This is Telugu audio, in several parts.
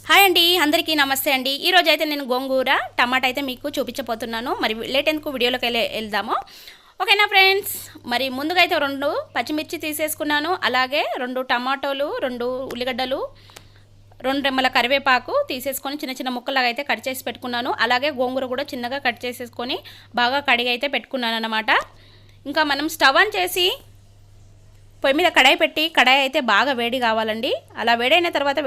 హాయ్ అండి, అందరికీ నమస్తే అండి. ఈరోజు అయితే నేను గోంగూర టమాటా అయితే మీకు చూపించబోతున్నాను. మరి లేట్ ఎందుకు వీడియోలోకి వెళ్దాము. ఓకేనా ఫ్రెండ్స్. మరి ముందుగా అయితే 2 పచ్చిమిర్చి తీసేసుకున్నాను. అలాగే 2 టమాటోలు, 2 ఉల్లిగడ్డలు, 2 రెమ్మల కరివేపాకు తీసేసుకొని చిన్న చిన్న ముక్కలాగా అయితే కట్ చేసి పెట్టుకున్నాను. అలాగే గోంగూర కూడా చిన్నగా కట్ చేసేసుకొని బాగా కడిగి అయితే పెట్టుకున్నాను అన్నమాట. ఇంకా మనం స్టవ్ ఆన్ చేసి పొయ్యి మీద కడాయి పెట్టి, కడాయి అయితే బాగా వేడి కావాలండి. అలా వేడైన తర్వాత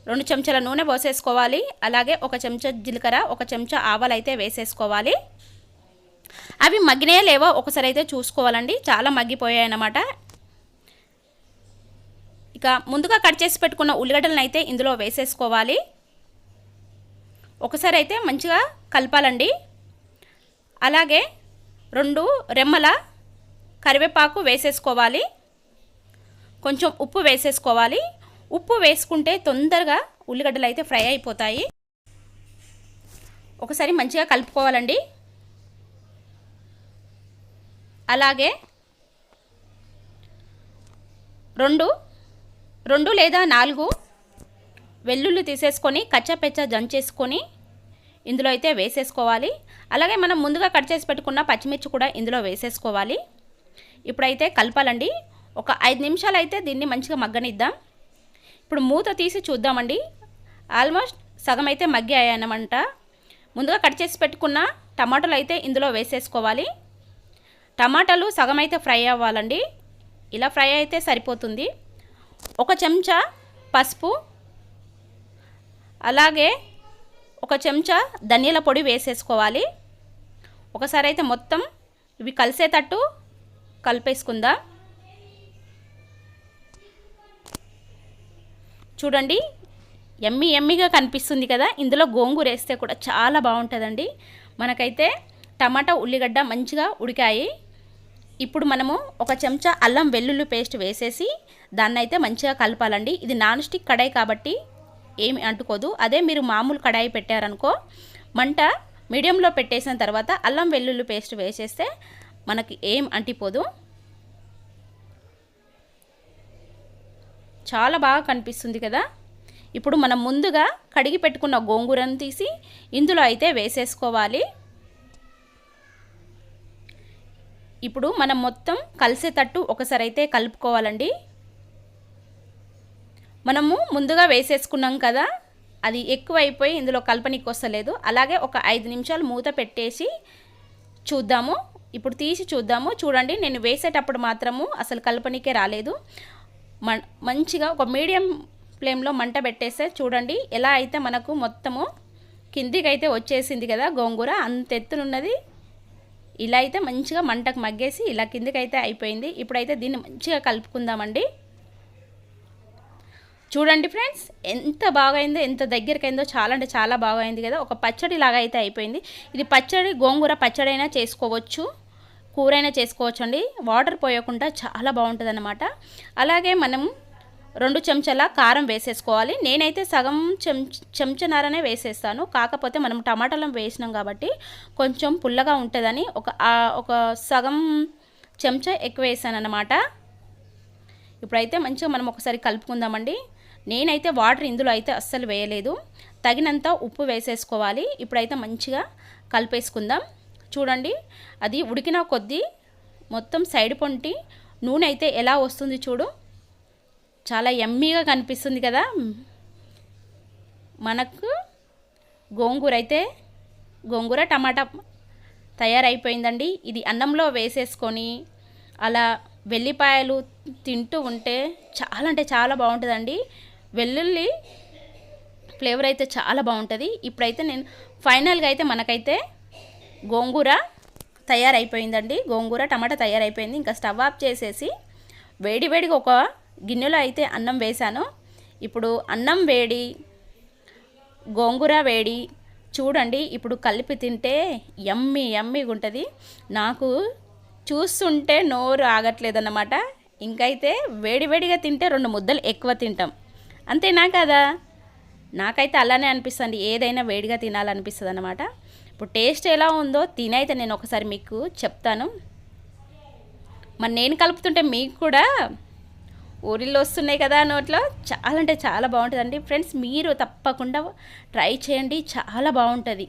2 చెంచాల నూనె పోసేసుకోవాలి. అలాగే 1 చెంచా జీలకర్ర, 1 చెంచా ఆవాలు అయితే వేసేసుకోవాలి. అవి మగ్గినాయో లేవో ఒకసారి అయితే చూసుకోవాలండి. చాలా మగ్గిపోయాయి అన్నమాట. ఇక ముందుగా కట్ చేసి పెట్టుకున్న ఉల్లిగడ్డలను అయితే ఇందులో వేసేసుకోవాలి. ఒకసారి అయితే మంచిగా కలపాలండి. అలాగే 2 రెమ్మల కరివేపాకు వేసేసుకోవాలి. కొంచెం ఉప్పు వేసేసుకోవాలి. ఉప్పు వేసుకుంటే తొందరగా ఉల్లిగడ్డలు అయితే ఫ్రై అయిపోతాయి. ఒకసారి మంచిగా కలుపుకోవాలండి. అలాగే 2 లేదా 4 వెల్లుల్లి తీసేసుకొని కచ్చాపెచ్చా దంచేసుకొని ఇందులో అయితే వేసేసుకోవాలి. అలాగే మనం ముందుగా కట్ చేసి పెట్టుకున్న పచ్చిమిర్చి కూడా ఇందులో వేసేసుకోవాలి. ఇప్పుడైతే కలపాలండి. ఒక 5 నిమిషాలు అయితే దీన్ని మంచిగా మగ్గనిద్దాం. ఇప్పుడు మూత తీసి చూద్దామండి. ఆల్మోస్ట్ సగం అయితే మగ్గాయన్నమాట. ముందుగా కట్ చేసి పెట్టుకున్న టమాటాలు అయితే ఇందులో వేసేసుకోవాలి. టమాటాలు సగం అయితే ఫ్రై అవ్వాలండి. ఇలా ఫ్రై అయితే సరిపోతుంది. 1 చెంచా పసుపు, అలాగే 1 చెంచా ధనియాల పొడి వేసేసుకోవాలి. ఒకసారి అయితే మొత్తం ఇవి కలిసేటట్టు కలిపేసుకుందాం. చూడండి, ఎమ్మిగా కనిపిస్తుంది కదా. ఇందులో గోంగూర వేస్తే కూడా చాలా బాగుంటుందండి. మనకైతే టమాటా ఉల్లిగడ్డ మంచిగా ఉడికాయి. ఇప్పుడు మనము 1 చెంచా అల్లం వెల్లుల్లి పేస్ట్ వేసేసి దాన్ని అయితే మంచిగా కలపాలండి. ఇది నాన్ స్టిక్ కడాయి కాబట్టి ఏమి అంటుకోదు. అదే మీరు మామూలు కడాయి పెట్టారనుకో, మంట మీడియంలో పెట్టేసిన తర్వాత అల్లం వెల్లుల్లి పేస్ట్ వేసేస్తే మనకి ఏం అంటిపోదు. చాలా బాగా కనిపిస్తుంది కదా. ఇప్పుడు మనం ముందుగా కడిగి పెట్టుకున్న గోంగూరను తీసి ఇందులో అయితే వేసేసుకోవాలి. ఇప్పుడు మనం మొత్తం కలిసేటట్టు ఒకసారి అయితే కలుపుకోవాలండి. మనము ముందుగా వేసేసుకున్నాం కదా, అది ఎక్కువ అయిపోయి ఇందులో కలపనికి వస్తలేదు. అలాగే ఒక 5 నిమిషాలు మూత పెట్టేసి చూద్దాము. ఇప్పుడు తీసి చూద్దాము. చూడండి, నేను వేసేటప్పుడు మాత్రము అసలు కలపనికే రాలేదు. మంచిగా ఒక మీడియం ఫ్లేమ్లో మంట పెట్టేస్తే చూడండి ఎలా అయితే మనకు మొత్తము కిందికి అయితే వచ్చేసింది కదా. గోంగూర అంత ఎత్తునున్నది. ఇలా అయితే మంచిగా మంటకు మగ్గేసి ఇలా కిందికి అయితే అయిపోయింది. ఇప్పుడైతే దీన్ని మంచిగా కలుపుకుందామండి. చూడండి ఫ్రెండ్స్, ఎంత బాగైందో, ఎంత దగ్గరికైందో. చాలా అంటే చాలా బాగైంది కదా. ఒక పచ్చడి లాగా అయితే అయిపోయింది. ఇది పచ్చడి, గోంగూర పచ్చడి అయినా చేసుకోవచ్చు, కూరైనా చేసుకోవచ్చు అండి. వాటర్ పోయకుండా చాలా బాగుంటుంది అన్నమాట. అలాగే మనం 2 చెంచాల కారం వేసేసుకోవాలి. నేనైతే సగం చెంచాన్నరనే వేసేస్తాను. కాకపోతే మనం టమాటాలను వేసినాం కాబట్టి కొంచెం పుల్లగా ఉంటుందని ఒక సగం చెంచా ఎక్కువ వేసాను అన్నమాట. ఇప్పుడైతే మంచిగా మనం ఒకసారి కలుపుకుందామండి. నేనైతే వాటర్ ఇందులో అయితే అస్సలు వేయలేదు. తగినంత ఉప్పు వేసేసుకోవాలి. ఇప్పుడైతే మంచిగా కలిపేసుకుందాం. చూడండి, అది ఉడికిన కొద్దీ మొత్తం సైడ్ పొంటి నూనె అయితే ఎలా వస్తుంది చూడు. చాలా యమ్మీగా కనిపిస్తుంది కదా. మనకు గోంగూర టమాటా తయారైపోయిందండి. ఇది అన్నంలో వేసేసుకొని అలా వెల్లిపాయలు తింటూ ఉంటే చాలా అంటే చాలా బాగుంటుందండి. వెల్లుల్లి ఫ్లేవర్ అయితే చాలా బాగుంటుంది. ఇప్పుడైతే నేను ఫైనల్గా అయితే మనకైతే గోంగూర తయారైపోయిందండి. గోంగూర టమాటా తయారైపోయింది. ఇంకా స్టవ్ ఆఫ్ చేసేసి వేడివేడిగా ఒక గిన్నెలో అయితే అన్నం వేశాను. ఇప్పుడు అన్నం వేడి, గోంగూర వేడి. చూడండి, ఇప్పుడు కలిపి తింటే యమ్మీగా ఉంటుంది. నాకు చూస్తుంటే నోరు ఆగట్లేదన్నమాట. ఇంకైతే వేడివేడిగా తింటే 2 ముద్దలు ఎక్కువ తింటాం. అంతేనా కదా? నాకైతే అలానే అనిపిస్తుంది. ఏదైనా వేడిగా తినాలనిపిస్తుంది అన్నమాట. ఇప్పుడు టేస్ట్ ఎలా ఉందో తినైతే నేను ఒకసారి మీకు చెప్తాను. మరి నేను కలుపుతుంటే మీకు కూడా ఊరిలో వస్తున్నాయి కదా నోట్లో. చాలా అంటే చాలా బాగుంటుందండి ఫ్రెండ్స్. మీరు తప్పకుండా ట్రై చేయండి, చాలా బాగుంటుంది.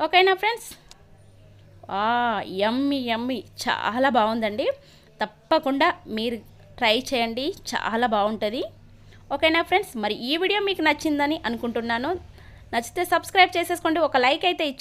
ఓకేనా ఫ్రెండ్స్? యమ్మీ యమ్మీ, చాలా బాగుందండి. తప్పకుండా మీరు ట్రై చేయండి, చాలా బాగుంటుంది. ఓకేనా ఫ్రెండ్స్? మరి ఈ వీడియో మీకు నచ్చిందని అనుకుంటున్నాను. నచ్చితే సబ్స్క్రైబ్ చేసేసుకోండి, ఒక లైక్ అయితే ఇచ్చి